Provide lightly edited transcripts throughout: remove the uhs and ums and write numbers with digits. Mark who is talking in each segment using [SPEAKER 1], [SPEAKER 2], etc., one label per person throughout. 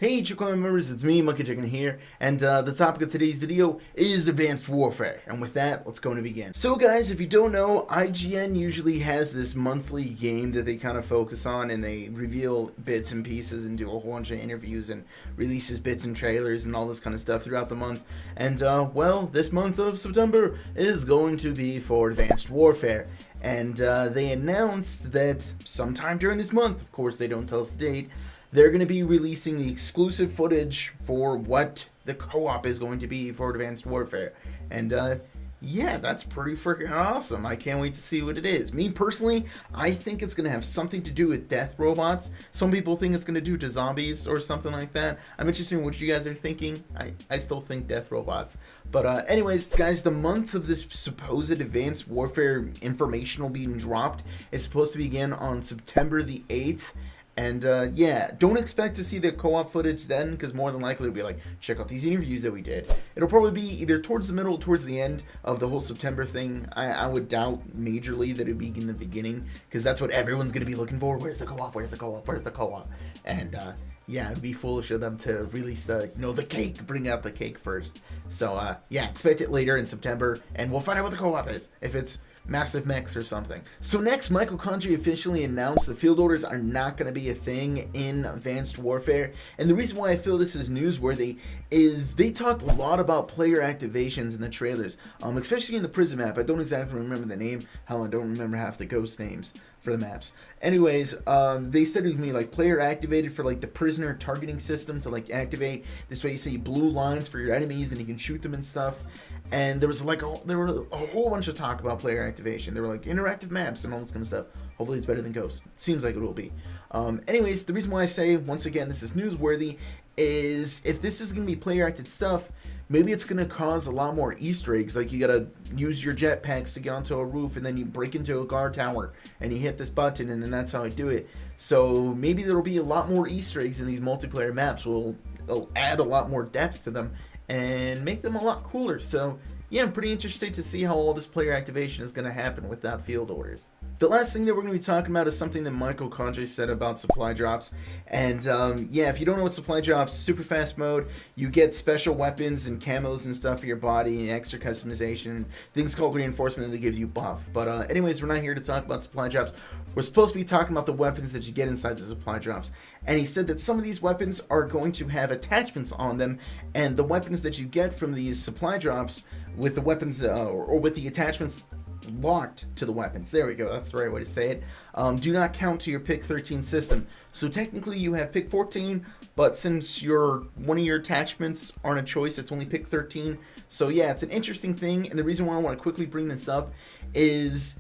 [SPEAKER 1] Hey Chicken members, it's me, Monkey Chicken here, and the topic of today's video is Advanced Warfare, and with that, let's go and begin. So guys, if you don't know, IGN usually has this monthly game that they kind of focus on, and they reveal bits and pieces and do a whole bunch of interviews and releases bits and trailers and all this kind of stuff throughout the month. And well, this month of September is going to be for Advanced Warfare. And they announced that sometime during this month, of course they don't tell us the date, they're going to be releasing the exclusive footage for what the co-op is going to be for Advanced Warfare. And yeah, that's pretty freaking awesome. I can't wait to see what it is. Me personally, I think it's going to have something to do with death robots. Some people think it's going to do to zombies or something like that. I'm interested in what you guys are thinking. I still think death robots. But anyways, guys, the month of this supposed Advanced Warfare information being dropped is supposed to begin on September the 8th. And yeah, don't expect to see the co-op footage then, because more than likely it'll be like, check out these interviews that we did. It'll probably be either towards the middle or towards the end of the whole September thing. I would doubt majorly that it'd be in the beginning, because that's what everyone's going to be looking for. Where's the co-op? Where's the co-op? Where's the co-op? And yeah, it'd be foolish of them to release the, the cake, bring out the cake first. So yeah, expect it later in September, and we'll find out what the co-op is, if it's Massive Mix or something. So next, Michael Condrey officially announced the field orders are not going to be a thing in Advanced Warfare. And the reason why I feel this is newsworthy is they talked a lot about player activations in the trailers, especially in the prison map. I don't exactly remember the name. Hell, I don't remember half the ghost names for the maps. Anyways, they said it was me like player activated for like the prisoner targeting system to like activate. This way you see blue lines for your enemies and you can shoot them and stuff. And there was like there were a whole bunch of talk about player activation. There were like interactive maps and all this kind of stuff. Hopefully it's better than Ghost. Seems like it will be. Anyways, the reason why I say, once again, this is newsworthy, is if this is going to be player-acted stuff, maybe it's going to cause a lot more Easter eggs. Like you got to use your jetpacks to get onto a roof, and then you break into a guard tower, and you hit this button, and then that's how I do it. So maybe there will be a lot more Easter eggs in these multiplayer maps. It'll add a lot more depth to them and make them a lot cooler. So yeah, I'm pretty interested to see how all this player activation is going to happen without field orders. The last thing that we're going to be talking about is something that Michael Condrey said about supply drops. And yeah, if you don't know what supply drops, super fast mode, you get special weapons and camos and stuff for your body and extra customization, things called reinforcement that gives you buff. But anyways, we're not here to talk about supply drops. We're supposed to be talking about the weapons that you get inside the supply drops. And he said that some of these weapons are going to have attachments on them, and the weapons that you get from these supply drops with the weapons or with the attachments locked to the weapons, there we go, that's the right way to say it, do not count to your pick 13 system. So technically you have pick 14, but since one of your attachments aren't a choice, it's only pick 13. So yeah, it's an interesting thing, and the reason why I want to quickly bring this up is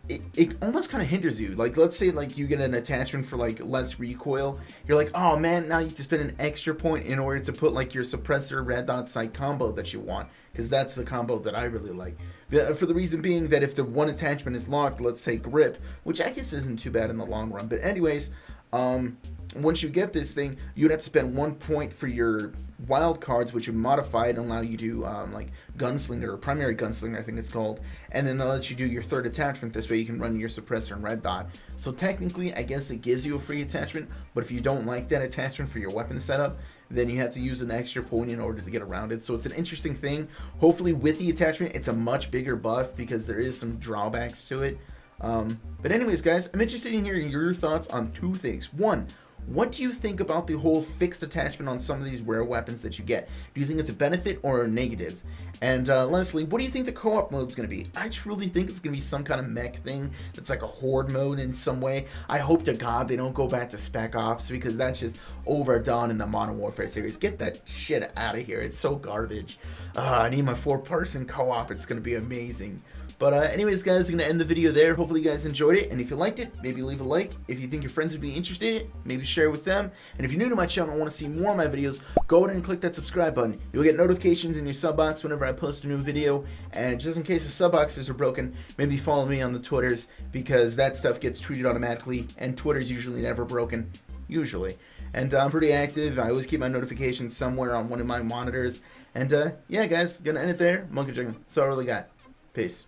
[SPEAKER 1] it almost kind of hinders you. Like, let's say like you get an attachment for like less recoil, you're like, oh man, now you have to spend an extra point in order to put like your suppressor red dot sight combo that you want, because that's the combo that I really like. For the reason being that if the one attachment is locked, let's say grip, which I guess isn't too bad in the long run, but anyways, once you get this thing, you'd have to spend 1 point for your wild cards, which would modify it and allow you to like gunslinger or primary gunslinger, I think it's called, and then that lets you do your third attachment. This way you can run your suppressor and red dot. So technically, I guess it gives you a free attachment, but if you don't like that attachment for your weapon setup, then you have to use an extra point in order to get around it. So it's an interesting thing. Hopefully with the attachment, it's a much bigger buff because there is some drawbacks to it. But anyways, guys, I'm interested in hearing your thoughts on two things. One, what do you think about the whole fixed attachment on some of these rare weapons that you get? Do you think it's a benefit or a negative? And lastly, what do you think the co-op mode is going to be? I truly think it's going to be some kind of mech thing that's like a horde mode in some way. I hope to God they don't go back to Spec Ops, because that's just overdone in the Modern Warfare series. Get that shit out of here. It's so garbage. I need my 4-person co-op. It's going to be amazing. But anyways, guys, I'm going to end the video there. Hopefully you guys enjoyed it. And if you liked it, maybe leave a like. If you think your friends would be interested in it, maybe share it with them. And if you're new to my channel and want to see more of my videos, go ahead and click that subscribe button. You'll get notifications in your sub box whenever I post a new video. And just in case the sub boxes are broken, maybe follow me on the Twitters, because that stuff gets tweeted automatically. And Twitter's usually never broken. Usually. And I'm pretty active. I always keep my notifications somewhere on one of my monitors. And yeah, guys, gonna end it there. Monkey Chicken. That's all I really got. Peace.